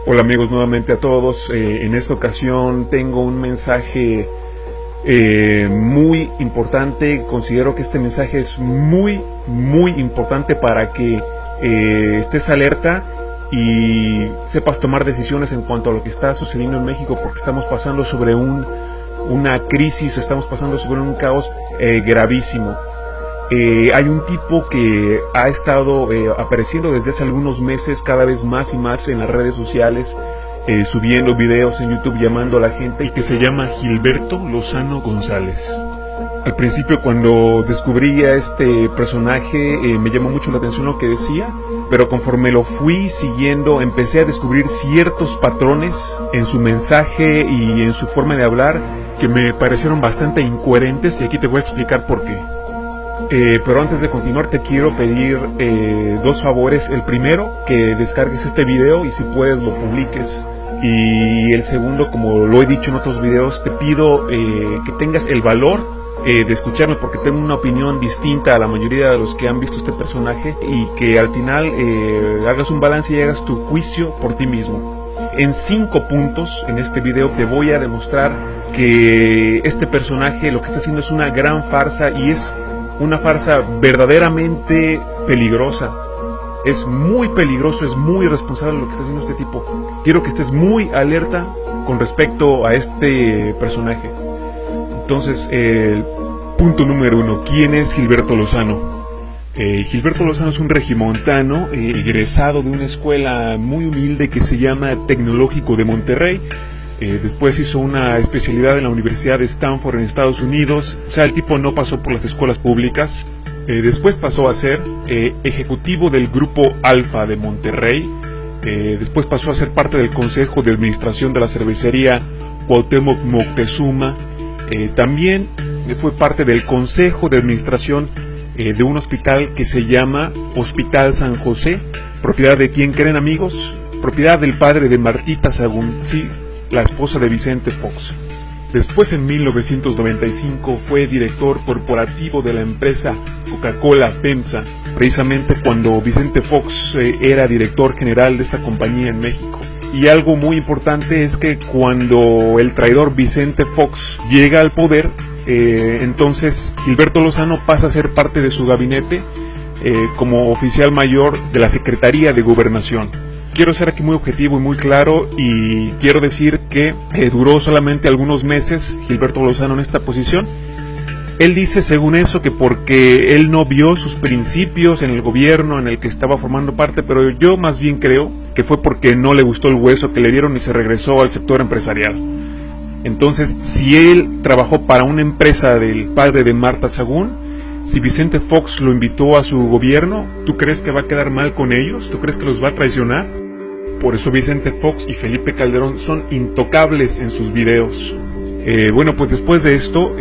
Hola amigos, nuevamente a todos. En esta ocasión tengo un mensaje muy importante. Considero que este mensaje es muy importante para que estés alerta y sepas tomar decisiones en cuanto a lo que está sucediendo en México, porque estamos pasando sobre una crisis, estamos pasando sobre un caos gravísimo. Hay un tipo que ha estado apareciendo desde hace algunos meses cada vez más y más en las redes sociales, subiendo videos en YouTube llamando a la gente, y que se llama Gilberto Lozano González. Al principio, cuando descubrí a este personaje, me llamó mucho la atención lo que decía, pero conforme lo fui siguiendo empecé a descubrir ciertos patrones en su mensaje y en su forma de hablar que me parecieron bastante incoherentes, y aquí te voy a explicar por qué. Pero antes de continuar te quiero pedir dos favores. El primero, que descargues este video y si puedes lo publiques. Y el segundo, como lo he dicho en otros videos, te pido que tengas el valor de escucharme, porque tengo una opinión distinta a la mayoría de los que han visto este personaje, y que al final hagas un balance y hagas tu juicio por ti mismo. En 5 puntos en este video te voy a demostrar que este personaje lo que está haciendo es una gran farsa, y es una farsa verdaderamente peligrosa. Es muy peligroso, es muy irresponsable lo que está haciendo este tipo. Quiero que estés muy alerta con respecto a este personaje. Entonces, punto número 1. ¿Quién es Gilberto Lozano? Gilberto Lozano es un regimontano egresado de una escuela muy humilde que se llama Tecnológico de Monterrey. Después hizo una especialidad en la Universidad de Stanford en Estados Unidos. O sea, el tipo no pasó por las escuelas públicas. Después pasó a ser ejecutivo del Grupo Alfa de Monterrey. Después pasó a ser parte del Consejo de Administración de la cervecería Cuauhtémoc Moctezuma. También fue parte del Consejo de Administración de un hospital que se llama Hospital San José. ¿Propiedad de quién creen, amigos? Propiedad del padre de Martita Sagún, sí, la esposa de Vicente Fox. Después, en 1995, fue director corporativo de la empresa Coca-Cola FEMSA, precisamente cuando Vicente Fox era director general de esta compañía en México. Y algo muy importante es que cuando el traidor Vicente Fox llega al poder, entonces Gilberto Lozano pasa a ser parte de su gabinete como oficial mayor de la Secretaría de Gobernación. Quiero ser aquí muy objetivo y muy claro, y quiero decir que duró solamente algunos meses Gilberto Lozano en esta posición. Él dice, según eso, que porque él no vio sus principios en el gobierno en el que estaba formando parte, pero yo más bien creo que fue porque no le gustó el hueso que le dieron y se regresó al sector empresarial. Entonces, si él trabajó para una empresa del padre de Marta Sagún, si Vicente Fox lo invitó a su gobierno, ¿tú crees que va a quedar mal con ellos? ¿Tú crees que los va a traicionar? Por eso Vicente Fox y Felipe Calderón son intocables en sus videos. Bueno, pues después de esto,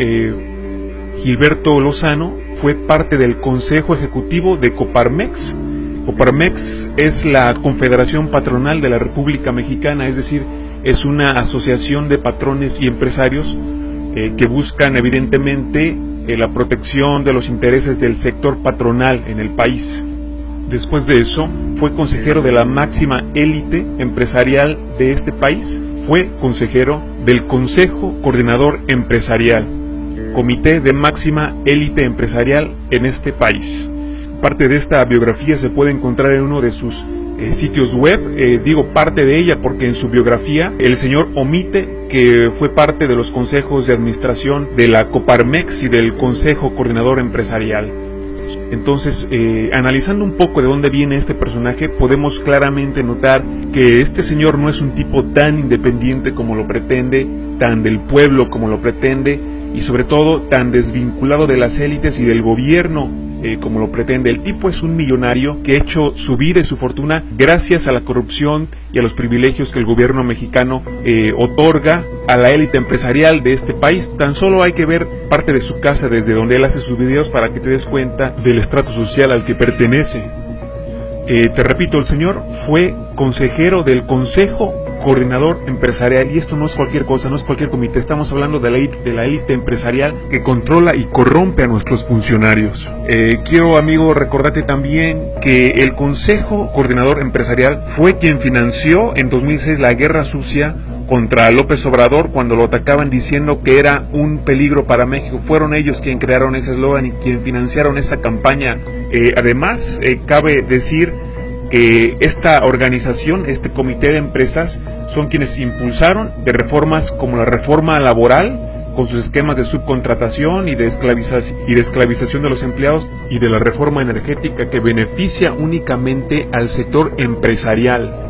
Gilberto Lozano fue parte del Consejo Ejecutivo de Coparmex. Coparmex es la Confederación Patronal de la República Mexicana, es decir, es una asociación de patrones y empresarios que buscan evidentemente la protección de los intereses del sector patronal en el país. Después de eso, fue consejero de la máxima élite empresarial de este país. Fue consejero del Consejo Coordinador Empresarial, comité de máxima élite empresarial en este país. Parte de esta biografía se puede encontrar en uno de sus sitios web. Digo parte de ella porque en su biografía el señor omite que fue parte de los consejos de administración de la Coparmex y del Consejo Coordinador Empresarial. Entonces, analizando un poco de dónde viene este personaje, podemos claramente notar que este señor no es un tipo tan independiente como lo pretende, tan del pueblo como lo pretende, y sobre todo tan desvinculado de las élites y del gobierno como lo pretende. El tipo es un millonario que ha hecho su vida y su fortuna gracias a la corrupción y a los privilegios que el gobierno mexicano otorga a la élite empresarial de este país. Tan solo hay que ver parte de su casa desde donde él hace sus videos para que te des cuenta del estrato social al que pertenece. Te repito, el señor fue consejero del Consejo coordinador empresarial, y esto no es cualquier cosa, no es cualquier comité, estamos hablando de la élite empresarial que controla y corrompe a nuestros funcionarios. Quiero, amigo, recordarte también que el Consejo Coordinador Empresarial fue quien financió en 2006 la guerra sucia contra López Obrador cuando lo atacaban diciendo que era un peligro para México. Fueron ellos quienes crearon ese eslogan y quien financiaron esa campaña. Además, cabe decir que esta organización, este comité de empresas, son quienes impulsaron de reformas como la reforma laboral, con sus esquemas de subcontratación y de esclavización de los empleados, y de la reforma energética que beneficia únicamente al sector empresarial.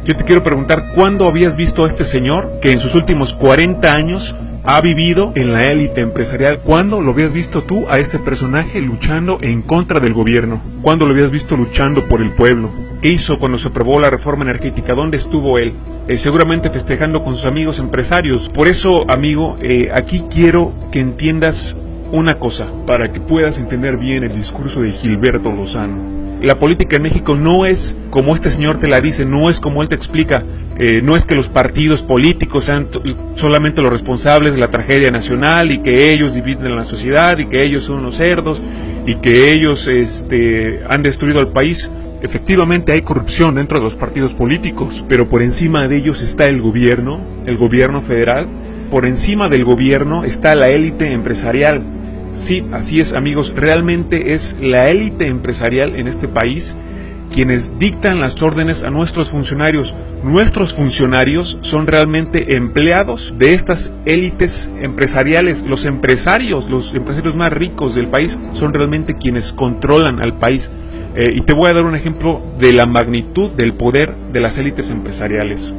Yo te quiero preguntar, ¿cuándo habías visto a este señor que en sus últimos 40 años ha vivido en la élite empresarial? ¿Cuándo lo habías visto tú a este personaje luchando en contra del gobierno? ¿Cuándo lo habías visto luchando por el pueblo? ¿Qué hizo cuando se aprobó la reforma energética? ¿Dónde estuvo él? Seguramente festejando con sus amigos empresarios. Por eso, amigo, aquí quiero que entiendas una cosa, para que puedas entender bien el discurso de Gilberto Lozano. La política en México no es como este señor te la dice, no es como él te explica, no es que los partidos políticos sean solamente los responsables de la tragedia nacional y que ellos dividen a la sociedad y que ellos son los cerdos y que ellos han destruido al país. Efectivamente hay corrupción dentro de los partidos políticos, pero por encima de ellos está el gobierno federal, por encima del gobierno está la élite empresarial. Sí, así es, amigos, realmente es la élite empresarial en este país quienes dictan las órdenes a nuestros funcionarios. Nuestros funcionarios son realmente empleados de estas élites empresariales. Los empresarios más ricos del país son realmente quienes controlan al país. Y te voy a dar un ejemplo de la magnitud del poder de las élites empresariales.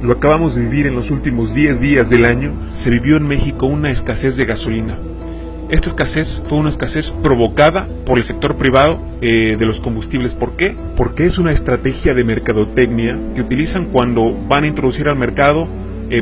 Lo acabamos de vivir en los últimos 10 días del año. Se vivió en México una escasez de gasolina. Esta escasez fue una escasez provocada por el sector privado de los combustibles. ¿Por qué? Porque es una estrategia de mercadotecnia que utilizan cuando van a introducir al mercado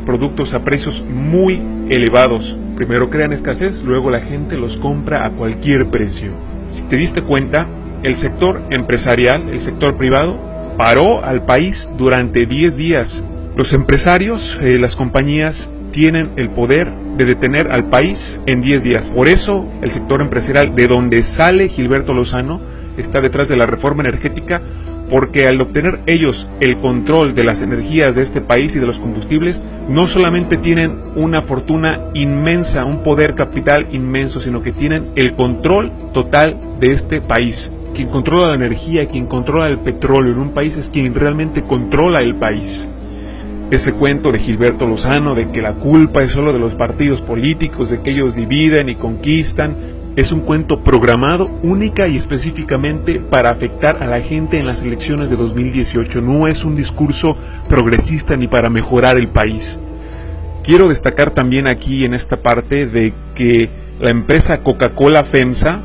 productos a precios muy elevados. Primero crean escasez, luego la gente los compra a cualquier precio. Si te diste cuenta, el sector empresarial, el sector privado, paró al país durante 10 días. Los empresarios, las compañías, tienen el poder de detener al país en 10 días. Por eso el sector empresarial, de donde sale Gilberto Lozano, está detrás de la reforma energética, porque al obtener ellos el control de las energías de este país y de los combustibles, no solamente tienen una fortuna inmensa, un poder capital inmenso, sino que tienen el control total de este país. Quien controla la energía, quien controla el petróleo en un país es quien realmente controla el país. Ese cuento de Gilberto Lozano de que la culpa es solo de los partidos políticos, de que ellos dividen y conquistan, es un cuento programado única y específicamente para afectar a la gente en las elecciones de 2018. No es un discurso progresista ni para mejorar el país. Quiero destacar también aquí en esta parte de que la empresa Coca-Cola FEMSA,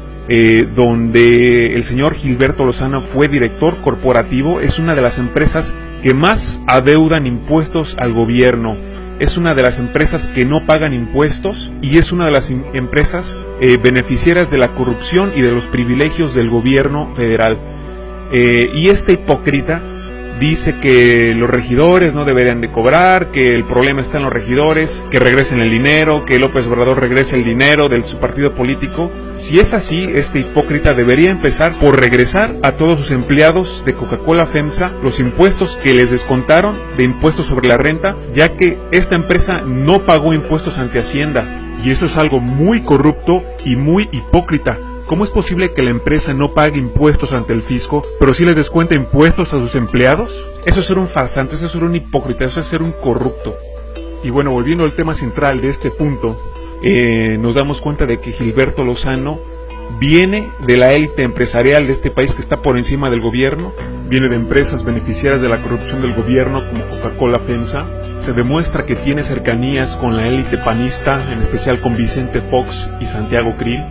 donde el señor Gilberto Lozano fue director corporativo, es una de las empresas que más adeudan impuestos al gobierno. Es una de las empresas que no pagan impuestos y es una de las empresas beneficiarias de la corrupción y de los privilegios del gobierno federal. Y este hipócrita dice que los regidores no deberían de cobrar, que el problema está en los regidores, que regresen el dinero, que López Obrador regrese el dinero de su partido político. Si es así, este hipócrita debería empezar por regresar a todos sus empleados de Coca-Cola FEMSA los impuestos que les descontaron de impuestos sobre la renta, ya que esta empresa no pagó impuestos ante Hacienda. Y eso es algo muy corrupto y muy hipócrita. ¿Cómo es posible que la empresa no pague impuestos ante el fisco, pero sí les descuenta impuestos a sus empleados? Eso es ser un farsante, eso es ser un hipócrita, eso es ser un corrupto. Y bueno, volviendo al tema central de este punto, nos damos cuenta de que Gilberto Lozano viene de la élite empresarial de este país que está por encima del gobierno, viene de empresas beneficiarias de la corrupción del gobierno como Coca-Cola FEMSA. Se demuestra que tiene cercanías con la élite panista, en especial con Vicente Fox y Santiago Krill,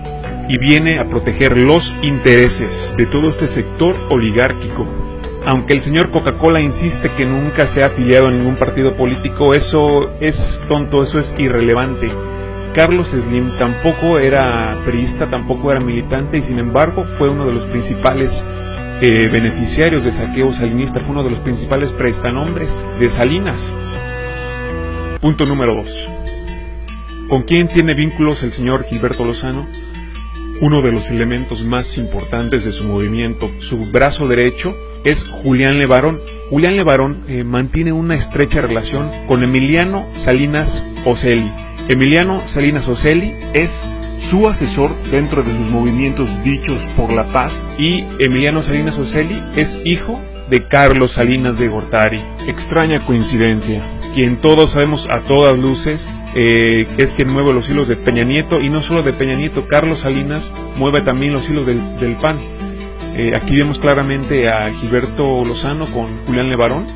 y viene a proteger los intereses de todo este sector oligárquico. Aunque el señor Coca-Cola insiste que nunca se ha afiliado a ningún partido político, eso es tonto, eso es irrelevante. Carlos Slim tampoco era priista, tampoco era militante, y sin embargo fue uno de los principales beneficiarios del saqueo salinista, fue uno de los principales prestanombres de Salinas. Punto número 2. ¿Con quién tiene vínculos el señor Gilberto Lozano? Uno de los elementos más importantes de su movimiento, su brazo derecho, es Julián Levarón. Julián Levarón mantiene una estrecha relación con Emiliano Salinas Ocelli. Emiliano Salinas Ocelli es su asesor dentro de sus movimientos dichos por la paz, y Emiliano Salinas Ocelli es hijo de Carlos Salinas de Gortari. Extraña coincidencia, quien todos sabemos a todas luces es quien mueve los hilos de Peña Nieto, y no solo de Peña Nieto, Carlos Salinas mueve también los hilos del PAN. Aquí vemos claramente a Gilberto Lozano con Julián Levarón.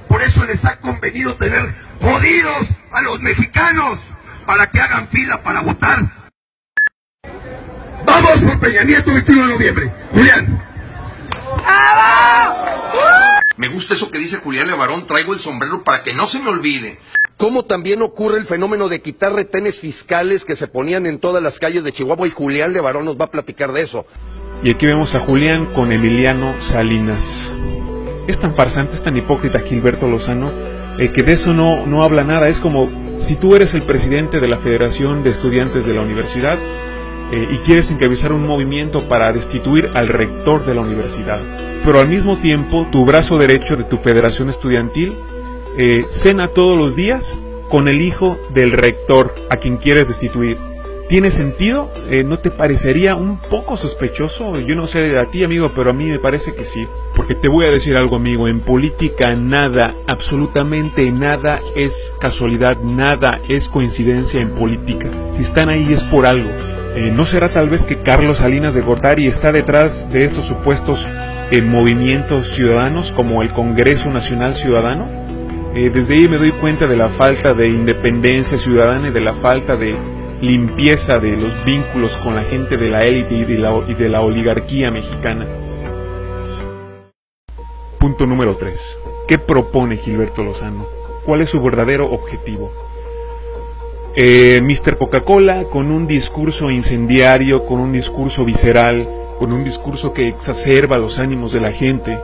Por eso les ha convenido tener jodidos a los mexicanos para que hagan fila para votar. Vamos por Peña Nieto 21 de noviembre. Julián. Me gusta eso que dice Julián Levarón, traigo el sombrero para que no se me olvide. Como también ocurre el fenómeno de quitar retenes fiscales que se ponían en todas las calles de Chihuahua, y Julián Levarón nos va a platicar de eso. Y aquí vemos a Julián con Emiliano Salinas. Es tan farsante, es tan hipócrita Gilberto Lozano, que de eso no habla nada. Es como si tú eres el presidente de la Federación de Estudiantes de la Universidad y quieres encabezar un movimiento para destituir al rector de la universidad, pero al mismo tiempo tu brazo derecho de tu federación estudiantil cena todos los días con el hijo del rector a quien quieres destituir. ¿Tiene sentido? ¿No te parecería un poco sospechoso? Yo no sé a ti, amigo, pero a mí me parece que sí. Porque te voy a decir algo, amigo, en política nada, absolutamente nada es casualidad, nada es coincidencia en política. Si están ahí es por algo. ¿No será tal vez que Carlos Salinas de Gortari está detrás de estos supuestos movimientos ciudadanos como el Congreso Nacional Ciudadano? Desde ahí me doy cuenta de la falta de independencia ciudadana y de la falta de limpieza de los vínculos con la gente de la élite y de la oligarquía mexicana. Punto número 3. ¿Qué propone Gilberto Lozano? ¿Cuál es su verdadero objetivo? Mr. Coca-Cola, con un discurso incendiario, con un discurso visceral, con un discurso que exacerba los ánimos de la gente,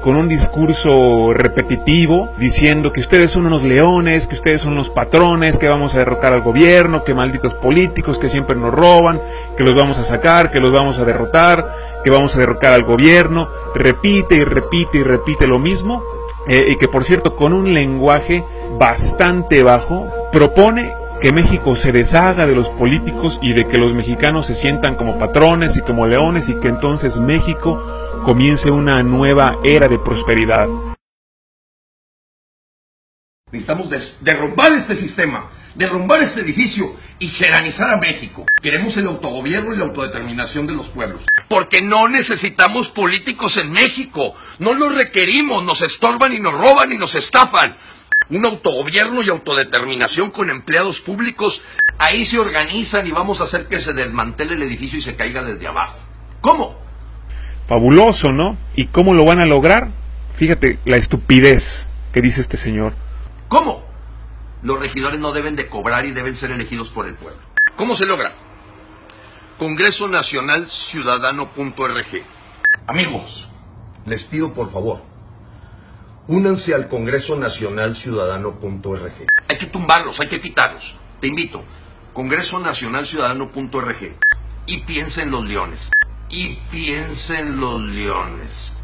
con un discurso repetitivo, diciendo que ustedes son unos leones, que ustedes son unos patrones, que vamos a derrocar al gobierno, que malditos políticos que siempre nos roban, que los vamos a sacar, que los vamos a derrotar, que vamos a derrocar al gobierno. Repite y repite y repite lo mismo, y que por cierto con un lenguaje bastante bajo propone que México se deshaga de los políticos y de que los mexicanos se sientan como patrones y como leones, y que entonces México comience una nueva era de prosperidad. Necesitamos derrumbar este sistema, derrumbar este edificio y serenizar a México. Queremos el autogobierno y la autodeterminación de los pueblos. Porque no necesitamos políticos en México. No los requerimos, nos estorban y nos roban y nos estafan. Un autogobierno y autodeterminación con empleados públicos, ahí se organizan y vamos a hacer que se desmantele el edificio y se caiga desde abajo. ¿Cómo? Fabuloso, ¿no? ¿Y cómo lo van a lograr? Fíjate la estupidez que dice este señor. ¿Cómo? Los regidores no deben de cobrar y deben ser elegidos por el pueblo. ¿Cómo se logra? Congreso Nacional Ciudadano.org. Amigos, les pido por favor, únanse al Congreso Nacional Ciudadano.org. Hay que tumbarlos, hay que quitarlos. Te invito, Congreso Nacional Ciudadano.org. Y piensen los leones. Y piensen los leones.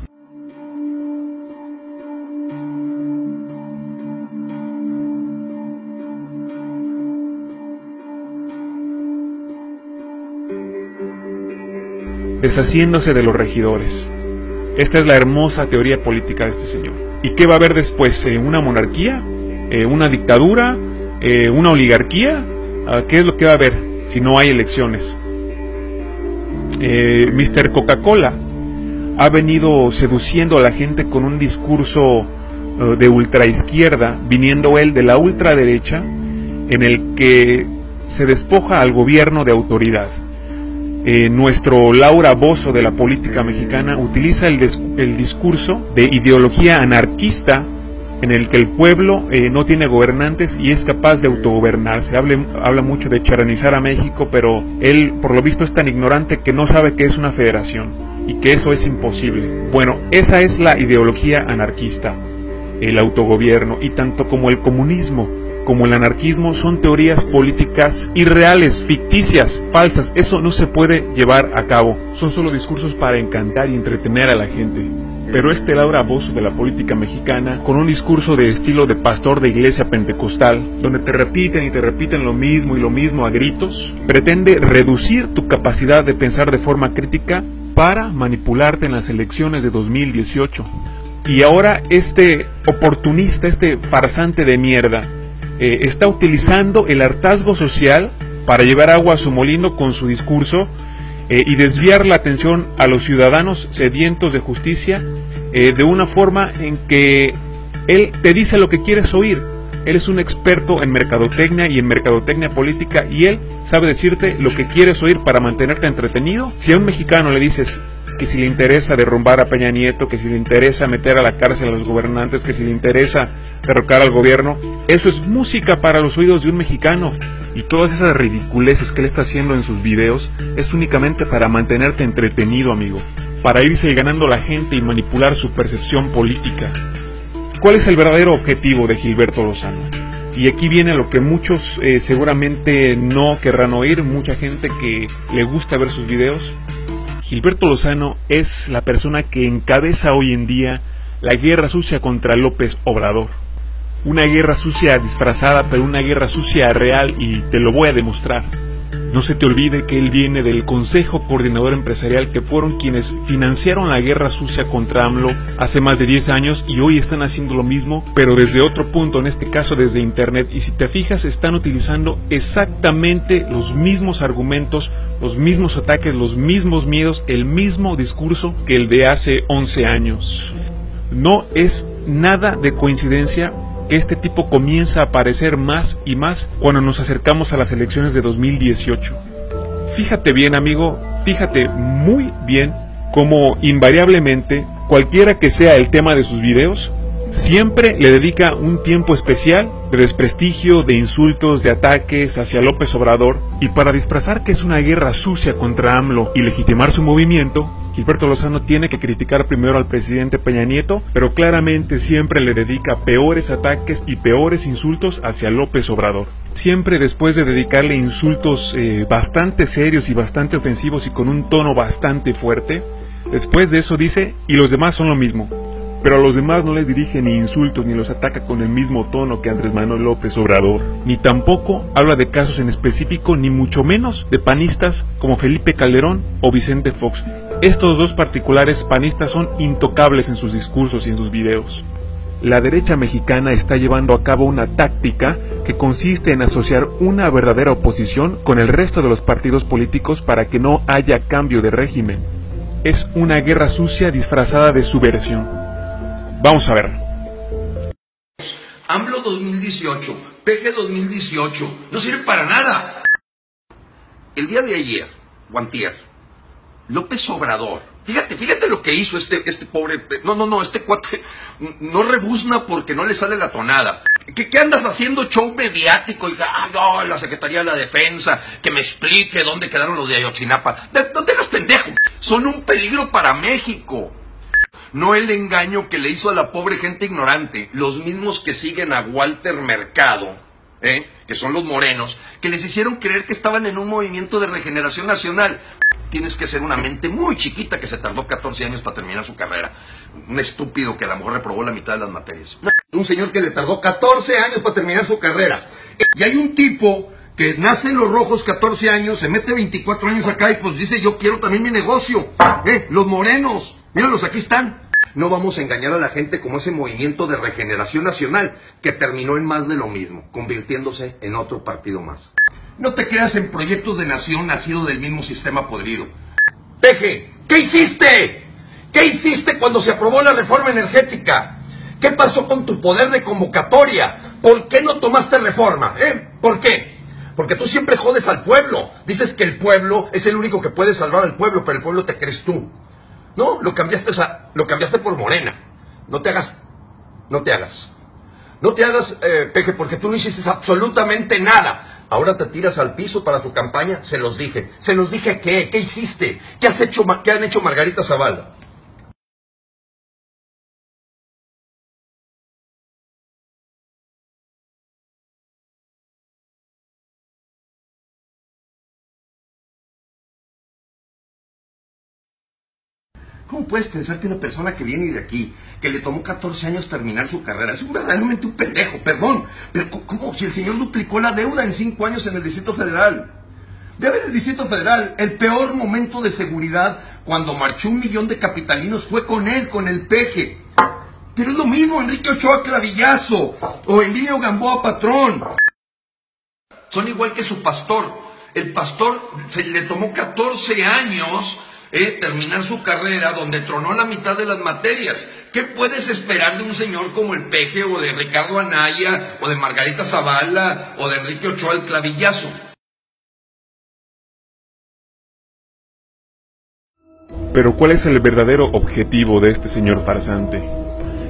Deshaciéndose de los regidores. Esta es la hermosa teoría política de este señor. ¿Y qué va a haber después? ¿Una monarquía? ¿Una dictadura? ¿Una oligarquía? ¿Qué es lo que va a haber si no hay elecciones? Mr. Coca-Cola ha venido seduciendo a la gente con un discurso de ultraizquierda, viniendo él de la ultraderecha, en el que se despoja al gobierno de autoridad. Nuestro Laura Bozzo de la política mexicana utiliza el discurso de ideología anarquista en el que el pueblo no tiene gobernantes y es capaz de autogobernarse. Habla mucho de charanizar a México, pero él por lo visto es tan ignorante que no sabe que es una federación y que eso es imposible. Bueno, esa es la ideología anarquista, el autogobierno, y tanto como el comunismo como el anarquismo son teorías políticas irreales, ficticias, falsas. Eso no se puede llevar a cabo. Son solo discursos para encantar y entretener a la gente. Pero este Laura Bozzo de la política mexicana, con un discurso de estilo de pastor de iglesia pentecostal, donde te repiten y te repiten lo mismo y lo mismo a gritos, pretende reducir tu capacidad de pensar de forma crítica para manipularte en las elecciones de 2018. Y ahora este oportunista, este farsante de mierda, está utilizando el hartazgo social para llevar agua a su molino con su discurso y desviar la atención a los ciudadanos sedientos de justicia de una forma en que él te dice lo que quieres oír. Él es un experto en mercadotecnia y en mercadotecnia política, y él sabe decirte lo que quieres oír para mantenerte entretenido. Si a un mexicano le dices que si le interesa derrumbar a Peña Nieto, que si le interesa meter a la cárcel a los gobernantes, que si le interesa derrocar al gobierno, eso es música para los oídos de un mexicano. Y todas esas ridiculeces que él está haciendo en sus videos es únicamente para mantenerte entretenido, amigo, para irse ganando la gente y manipular su percepción política. ¿Cuál es el verdadero objetivo de Gilberto Lozano? Y aquí viene lo que muchos seguramente no querrán oír, mucha gente que le gusta ver sus videos. Gilberto Lozano es la persona que encabeza hoy en día la guerra sucia contra López Obrador. Una guerra sucia disfrazada, pero una guerra sucia real, y te lo voy a demostrar. No se te olvide que él viene del Consejo Coordinador Empresarial, que fueron quienes financiaron la guerra sucia contra AMLO hace más de 10 años y hoy están haciendo lo mismo, pero desde otro punto, en este caso desde Internet. Y si te fijas, están utilizando exactamente los mismos argumentos, los mismos ataques, los mismos miedos, el mismo discurso que el de hace 11 años. No es nada de coincidencia que este tipo comienza a aparecer más y más cuando nos acercamos a las elecciones de 2018. Fíjate bien, amigo, fíjate muy bien cómo invariablemente, cualquiera que sea el tema de sus videos, siempre le dedica un tiempo especial de desprestigio, de insultos, de ataques hacia López Obrador, y para disfrazar que es una guerra sucia contra AMLO y legitimar su movimiento, Gilberto Lozano tiene que criticar primero al presidente Peña Nieto, pero claramente siempre le dedica peores ataques y peores insultos hacia López Obrador. Siempre después de dedicarle insultos bastante serios y bastante ofensivos y con un tono bastante fuerte, después de eso dice, y los demás son lo mismo. Pero a los demás no les dirige ni insultos ni los ataca con el mismo tono que Andrés Manuel López Obrador, ni tampoco habla de casos en específico, ni mucho menos de panistas como Felipe Calderón o Vicente Fox. Estos dos particulares panistas son intocables en sus discursos y en sus videos. La derecha mexicana está llevando a cabo una táctica que consiste en asociar una verdadera oposición con el resto de los partidos políticos para que no haya cambio de régimen. Es una guerra sucia disfrazada de subversión. Vamos a ver. AMLO 2018, PG 2018, no sirve para nada. El día de ayer, o antier, López Obrador, fíjate lo que hizo este pobre, este cuate no rebuzna porque no le sale la tonada. ¿Qué andas haciendo show mediático? Y la Secretaría de la Defensa, que me explique dónde quedaron los de Ayotzinapa. No te hagas pendejo, son un peligro para México. No el engaño que le hizo a la pobre gente ignorante, los mismos que siguen a Walter Mercado, que son los morenos, que les hicieron creer que estaban en un movimiento de regeneración nacional. Tienes que ser una mente muy chiquita que se tardó 14 años para terminar su carrera. Un estúpido que a lo mejor reprobó la mitad de las materias. Un señor que le tardó 14 años para terminar su carrera. Y hay un tipo que nace en los rojos 14 años, se mete 24 años acá y pues dice, yo quiero también mi negocio. Los morenos, míralos, aquí están. No vamos a engañar a la gente como ese movimiento de regeneración nacional que terminó en más de lo mismo, convirtiéndose en otro partido más. No te creas en proyectos de nación nacido del mismo sistema podrido. Peje, ¿qué hiciste? ¿Qué hiciste cuando se aprobó la reforma energética? ¿Qué pasó con tu poder de convocatoria? ¿Por qué no tomaste reforma? ¿Por qué? Porque tú siempre jodes al pueblo. Dices que el pueblo es el único que puede salvar al pueblo, pero el pueblo te crees tú. No, lo cambiaste por Morena. No te hagas. No te hagas, Peje, porque tú no hiciste absolutamente nada. Ahora te tiras al piso para su campaña. Se los dije. ¿Qué? ¿Qué hiciste? ¿Qué han hecho Margarita Zavala? ¿Cómo puedes pensar que una persona que viene de aquí, que le tomó 14 años terminar su carrera, es verdaderamente un pendejo? Perdón, pero ¿cómo? Si el señor duplicó la deuda en 5 años en el Distrito Federal. Ve a ver el Distrito Federal, el peor momento de seguridad cuando marchó 1 millón de capitalinos fue con él, con el Peje. Pero es lo mismo, Enrique Ochoa Clavillazo o Emilio Gamboa Patrón. Son igual que su pastor. El pastor se le tomó 14 años terminar su carrera, donde tronó la mitad de las materias. ¿Qué puedes esperar de un señor como el Peje, o de Ricardo Anaya, o de Margarita Zavala, o de Enrique Ochoa el Clavillazo? Pero ¿cuál es el verdadero objetivo de este señor farsante?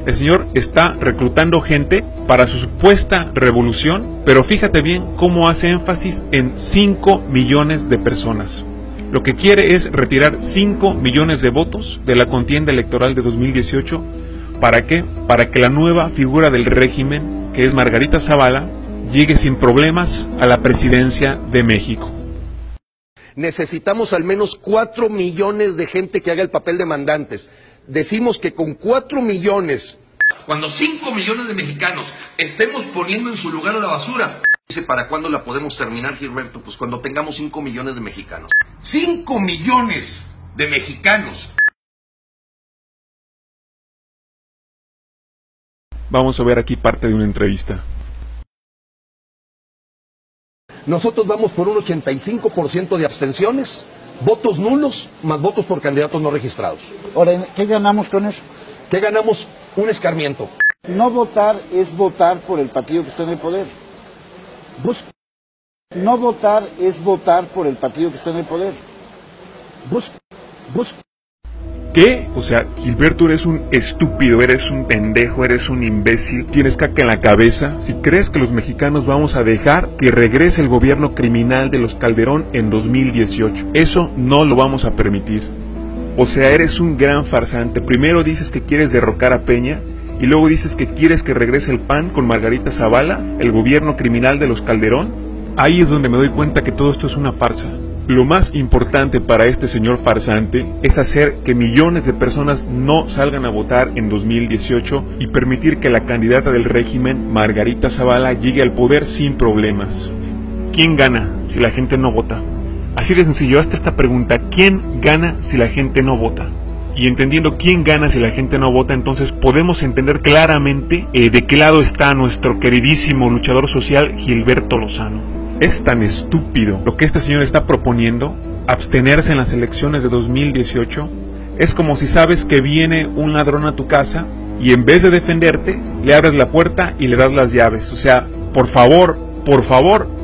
El señor está reclutando gente para su supuesta revolución, pero fíjate bien cómo hace énfasis en 5 millones de personas. Lo que quiere es retirar 5 millones de votos de la contienda electoral de 2018. ¿Para qué? Para que la nueva figura del régimen, que es Margarita Zavala, llegue sin problemas a la presidencia de México. Necesitamos al menos 4 millones de gente que haga el papel de mandantes. Decimos que con 4 millones, cuando 5 millones de mexicanos estemos poniendo en su lugar a la basura. Dice, ¿para cuándo la podemos terminar, Gilberto? Pues cuando tengamos 5 millones de mexicanos. 5 millones de mexicanos. Vamos a ver aquí parte de una entrevista. Nosotros vamos por un 85% de abstenciones, votos nulos, más votos por candidatos no registrados. Ahora, ¿qué ganamos con eso? ¿Qué ganamos? Un escarmiento. No votar es votar por el partido que está en el poder. No votar es votar por el partido que está en el poder. ¿Qué? O sea, Gilberto, eres un estúpido, eres un pendejo, eres un imbécil, tienes caca en la cabeza. Si crees que los mexicanos vamos a dejar que regrese el gobierno criminal de los Calderón en 2018, eso no lo vamos a permitir. O sea, eres un gran farsante. Primero dices que quieres derrocar a Peña, y luego dices que quieres que regrese el PAN con Margarita Zavala, el gobierno criminal de los Calderón. Ahí es donde me doy cuenta que todo esto es una farsa. Lo más importante para este señor farsante es hacer que millones de personas no salgan a votar en 2018 y permitir que la candidata del régimen, Margarita Zavala, llegue al poder sin problemas. ¿Quién gana si la gente no vota? Así de sencillo, hasta esta pregunta: ¿quién gana si la gente no vota? Y entendiendo quién gana si la gente no vota, entonces podemos entender claramente de qué lado está nuestro queridísimo luchador social Gilberto Lozano. Es tan estúpido lo que este señor está proponiendo, abstenerse en las elecciones de 2018. Es como si sabes que viene un ladrón a tu casa y en vez de defenderte, le abres la puerta y le das las llaves. O sea, por favor,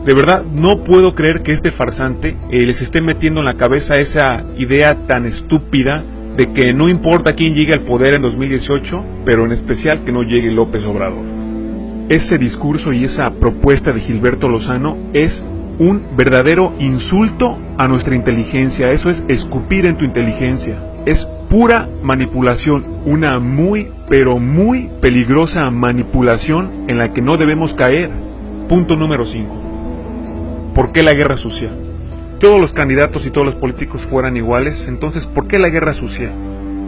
de verdad no puedo creer que este farsante les esté metiendo en la cabeza esa idea tan estúpida de que no importa quién llegue al poder en 2018, pero en especial que no llegue López Obrador. Ese discurso y esa propuesta de Gilberto Lozano es un verdadero insulto a nuestra inteligencia. Eso es escupir en tu inteligencia. Es pura manipulación, una muy, pero muy peligrosa manipulación en la que no debemos caer. Punto número 5. ¿Por qué la guerra sucia? Todos los candidatos y todos los políticos fueran iguales, entonces ¿por qué la guerra sucia?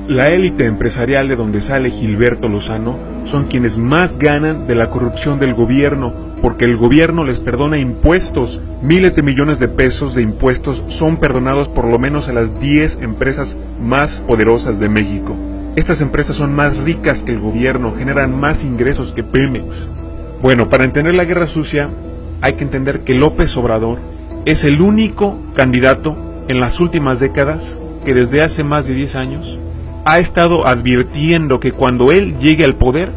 La élite empresarial de donde sale Gilberto Lozano son quienes más ganan de la corrupción del gobierno, porque el gobierno les perdona impuestos. Miles de millones de pesos de impuestos son perdonados por lo menos a las 10 empresas más poderosas de México. Estas empresas son más ricas que el gobierno, generan más ingresos que Pemex. Bueno, para entender la guerra sucia hay que entender que López Obrador es el único candidato en las últimas décadas que desde hace más de 10 años ha estado advirtiendo que cuando él llegue al poder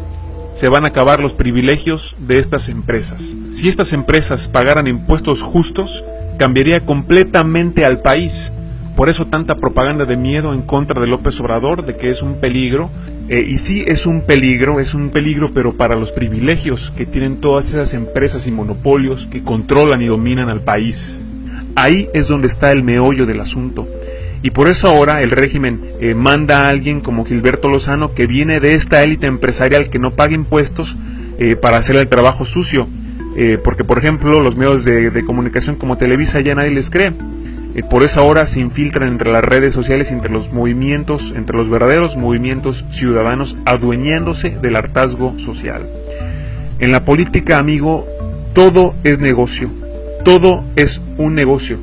se van a acabar los privilegios de estas empresas. Si estas empresas pagaran impuestos justos, cambiaría completamente al país. Por eso tanta propaganda de miedo en contra de López Obrador, de que es un peligro, Y sí, es un peligro, pero para los privilegios que tienen todas esas empresas y monopolios que controlan y dominan al país. Ahí es donde está el meollo del asunto. Y por eso ahora el régimen manda a alguien como Gilberto Lozano, que viene de esta élite empresarial que no paga impuestos para hacer el trabajo sucio. Porque, por ejemplo, los medios de comunicación como Televisa ya nadie les cree. Por eso ahora se infiltran entre las redes sociales, entre los movimientos, entre los verdaderos movimientos ciudadanos, adueñándose del hartazgo social. En la política, amigo, todo es negocio, todo es un negocio.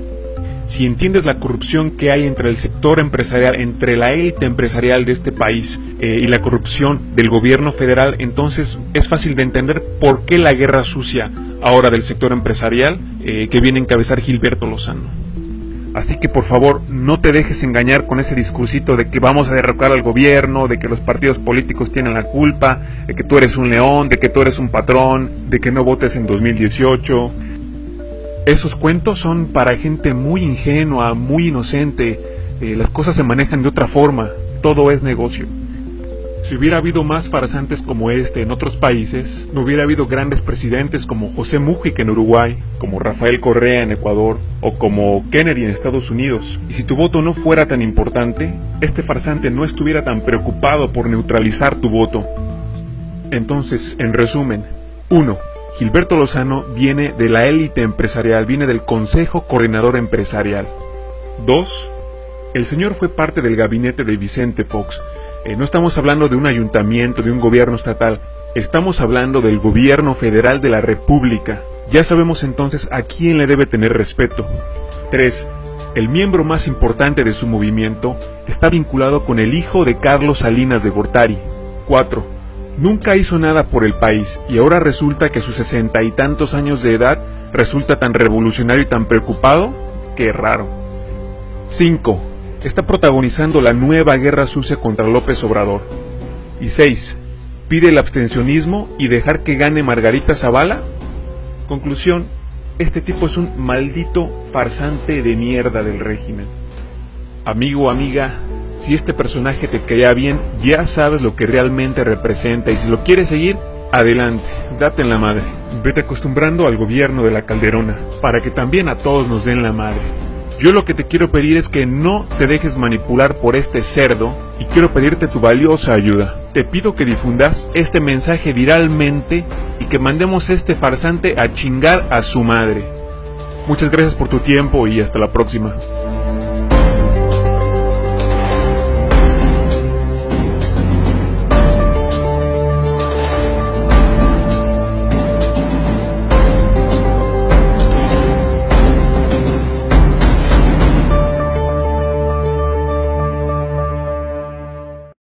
Si entiendes la corrupción que hay entre el sector empresarial, entre la élite empresarial de este país y la corrupción del gobierno federal, entonces es fácil de entender por qué la guerra sucia ahora del sector empresarial que viene a encabezar Gilberto Lozano. Así que por favor no te dejes engañar con ese discursito de que vamos a derrocar al gobierno, de que los partidos políticos tienen la culpa, de que tú eres un león, de que tú eres un patrón, de que no votes en 2018. Esos cuentos son para gente muy ingenua, muy inocente. Las cosas se manejan de otra forma, todo es negocio. Si hubiera habido más farsantes como este en otros países, no hubiera habido grandes presidentes como José Mújica en Uruguay, como Rafael Correa en Ecuador, o como Kennedy en Estados Unidos. Y si tu voto no fuera tan importante, este farsante no estuviera tan preocupado por neutralizar tu voto. Entonces, en resumen, 1. Gilberto Lozano viene de la élite empresarial, viene del Consejo Coordinador Empresarial. 2. El señor fue parte del gabinete de Vicente Fox. No estamos hablando de un ayuntamiento, de un gobierno estatal, estamos hablando del gobierno federal de la República. Ya sabemos entonces a quién le debe tener respeto. 3. El miembro más importante de su movimiento está vinculado con el hijo de Carlos Salinas de Gortari. 4. Nunca hizo nada por el país y ahora resulta que a sus 60 y tantos años de edad resulta tan revolucionario y tan preocupado. ¡Qué raro! 5. Está protagonizando la nueva guerra sucia contra López Obrador. Y 6. Pide el abstencionismo y dejar que gane Margarita Zavala. Conclusión, este tipo es un maldito farsante de mierda del régimen. Amigo o amiga, si este personaje te caía bien, ya sabes lo que realmente representa y si lo quieres seguir, adelante, date en la madre. Vete acostumbrando al gobierno de la Calderona, para que también a todos nos den la madre. Yo lo que te quiero pedir es que no te dejes manipular por este cerdo y quiero pedirte tu valiosa ayuda. Te pido que difundas este mensaje viralmente y que mandemos a este farsante a chingar a su madre. Muchas gracias por tu tiempo y hasta la próxima.